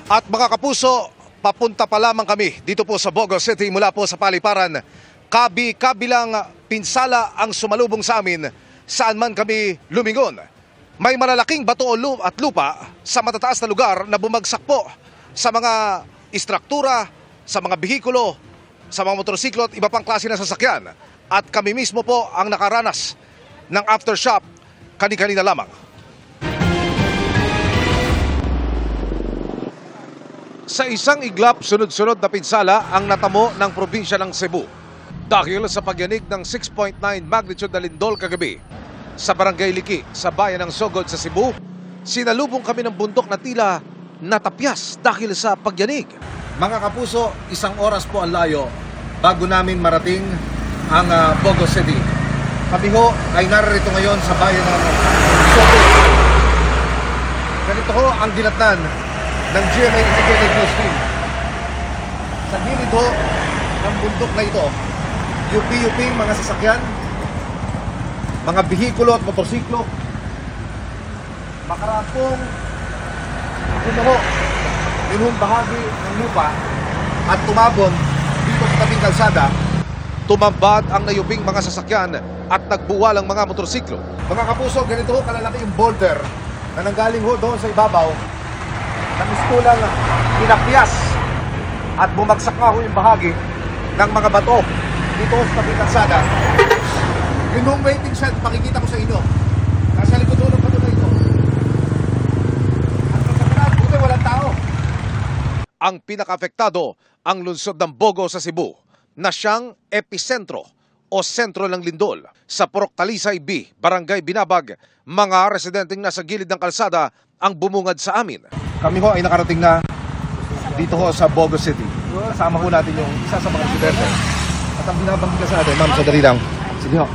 At mga kapuso, papunta pa lamang kami dito po sa Bogo City mula po sa paliparan. Kabilang pinsala ang sumalubong sa amin saan man kami lumingon. May malalaking bato at lupa sa matataas na lugar na bumagsak po sa mga istruktura, sa mga bihikulo, sa mga motorsiklo at iba pang klase ng sasakyan. At kami mismo po ang nakaranas ng aftershock kani-kanina lamang. Sa isang iglap, sunod-sunod na pinsala ang natamo ng probinsya ng Cebu dahil sa pagyanig ng 6.9 magnitude na lindol kagabi sa Barangay Liki sa bayan ng Sogod sa Cebu. Sinalubong kami ng bundok na tila natapyas dahil sa pagyanig. Mga kapuso, isang oras po ang layo bago namin marating ang Bogo City. Kami ho ay narito ngayon sa bayan ng Sogod. Ganito ho ang dinatnan ng GMA Integrated News Team. Sa gilid ho ng bundok na ito, UP-UP mga sasakyan, mga bihikulo at motorsiklo, makarapong gumuho yung bahagi ng lupa at tumabon dito sa tabing kalsada. Tumambad ang nayuping mga sasakyan at nagbuwal ang mga motorsiklo. Mga kapuso, ganito ho kalalaki yung boulder na nanggaling ho doon sa ibabaw na mistulang pinapyas at bumagsak nga ho yung bahagi ng mga bato dito sa tabing kalsada. Yung home waiting shed, pakikita ko sa inyo. Nasa likod ng bato na ito. At masakit, buti walang tao. Ang pinaka-apektado ang lungsod ng Bogo sa Cebu na siyang episentro o sentro ng lindol. Sa Purok Talisay B, Barangay Binabag, mga residenteng nasa gilid ng kalsada ang bumungad sa amin. Kami ho ay nakarating na dito ho sa Bogo City. Kasama ho natin yung isa sa mga residente. At ang binabanggit sa atin, ma'am, sadali lang. Sige ho,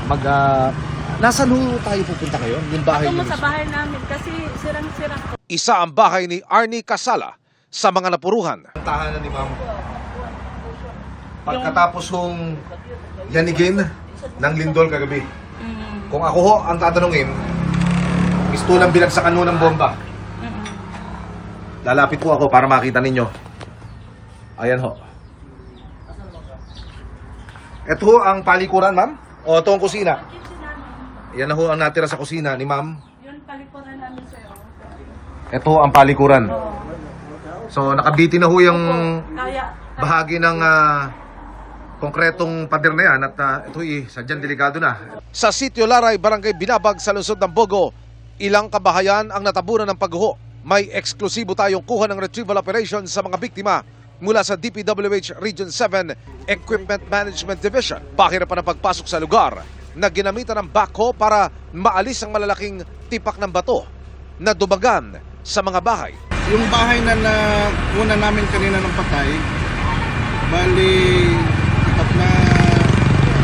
nasaan ho tayo pupunta kayo? Yung bahay niyo? Sa bahay namin kasi sirang-sira. Isa ang bahay ni Arnie Casala sa mga napuruhan. Ang tahanan ni ma'am. Pagkatapos hong yanigin ng lindol kagabi. Kung ako ho ang tatanungin, mistulang binagsakan mo ng bomba. Lalapit po ako para makita ninyo. Ayan ho. Ito ho ang palikuran, ma'am? O ito ang kusina? Yan na ho ang natira sa kusina ni ma'am. Yun palikuran namin sa'yo. Ito ho ang palikuran. So nakabiti na ho yung bahagi ng konkretong pader na yan at ito'y sadyang delikado na. Sa Sitio Laray, Barangay Binabag sa lungsod ng Bogo, ilang kabahayan ang natabunan ng pagguho. May eksklusibo tayong kuha ng retrieval operation sa mga biktima mula sa DPWH Region 7 Equipment Management Division. Pahirapan ang pagpasok sa lugar na ginamitan ng backhoe para maalis ang malalaking tipak ng bato na dumagan sa mga bahay. Yung bahay na nakuha namin kanina ng patay, bali at na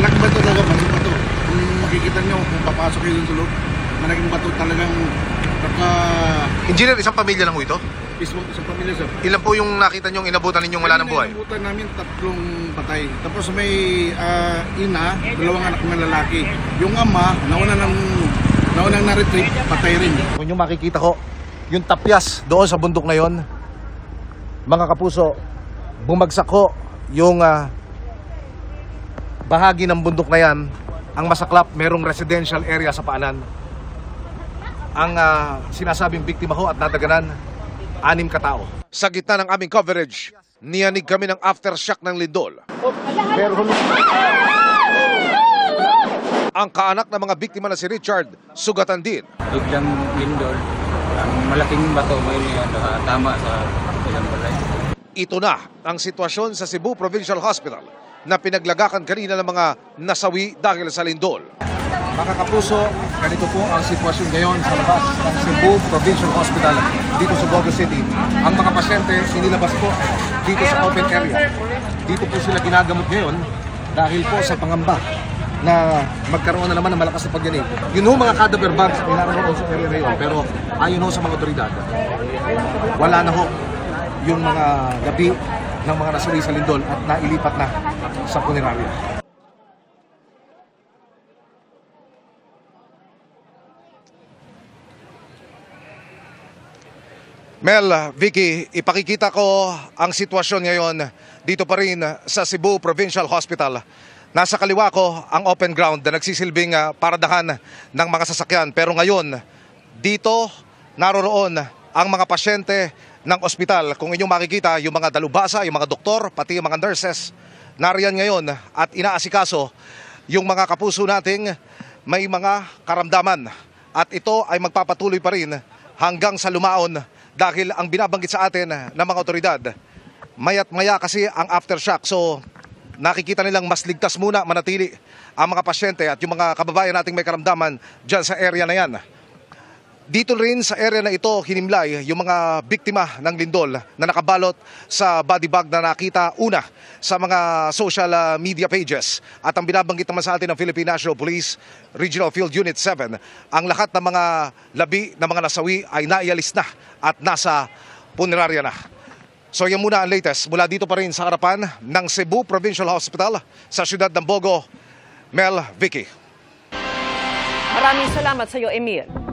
lakbato talaga, malaking bato. Kung makikita nyo, kung papasok kayo dun sa loob, malaking bato talagang Engineer, isang pamilya lang ho ito? isang pamilya, sir. Ilan po yung nakita nyong inabutan ninyong wala ng buhay? Inabutan namin 3 patay. Tapos may ina, 2 anak na lalaki. Yung ama, naunang na-retrieve, patay rin. Kung yung makikita ko, yung tapyas doon sa bundok na yon, mga kapuso, bumagsak ko yung bahagi ng bundok na yan. Ang masaklap, merong residential area sa paanan. Ang sinasabing biktima ho at nadaganan, 6 katao. Sa gitna ng aming coverage, niyanig kami ng aftershock ng lindol. Ang kaanak ng mga biktima na si Richard, sugatan din. Biglang lindol, ang malaking bato may tama sa ilang balay. Ito na ang sitwasyon sa Cebu Provincial Hospital na pinaglagakan kanina ng mga nasawi dahil sa lindol. Mga kapuso, ganito po ang sitwasyon ngayon sa labas ng Cebu Provincial Hospital dito sa Bogo City. Ang mga pasyente sinilabas po dito sa open area. Dito po sila ginagamot ngayon dahil po sa pangamba na magkaroon na naman ng malakas na pagyanig. Yun ho mga cadaver bags, nilaroon sa area na yun. Pero ayon ho sa mga otoridad, wala na ho yung mga gabi ng mga nasawi sa lindol at nailipat na sa punerarya. Mel, Vicky, ipakikita ko ang sitwasyon ngayon dito pa rin sa Cebu Provincial Hospital. Nasa kaliwa ko ang open ground na nagsisilbing paradahan ng mga sasakyan. Pero ngayon, dito naroroon ang mga pasyente ng ospital. Kung inyong makikita, yung mga dalubhasa, yung mga doktor, pati yung mga nurses, nariyan ngayon at inaasikaso yung mga kapuso nating may mga karamdaman. At ito ay magpapatuloy pa rin hanggang sa lumaon dahil ang binabanggit sa atin ng mga otoridad, maya't maya kasi ang aftershock. So nakikita nilang mas ligtas muna manatili ang mga pasyente at yung mga kababayan nating may karamdaman dyan sa area na yan. Dito rin sa area na ito, hinimlay yung mga biktima ng lindol na nakabalot sa body bag na nakita una sa mga social media pages. At ang binabanggit naman sa atin ng Philippine National Police Regional Field Unit 7, ang lahat ng mga labi ng mga nasawi ay naialis na at nasa punerarya na. So yan muna ang latest mula dito pa rin sa harapan ng Cebu Provincial Hospital sa siyudad ng Bogo. Mel, Vicky. Maraming salamat sa iyo, Emil.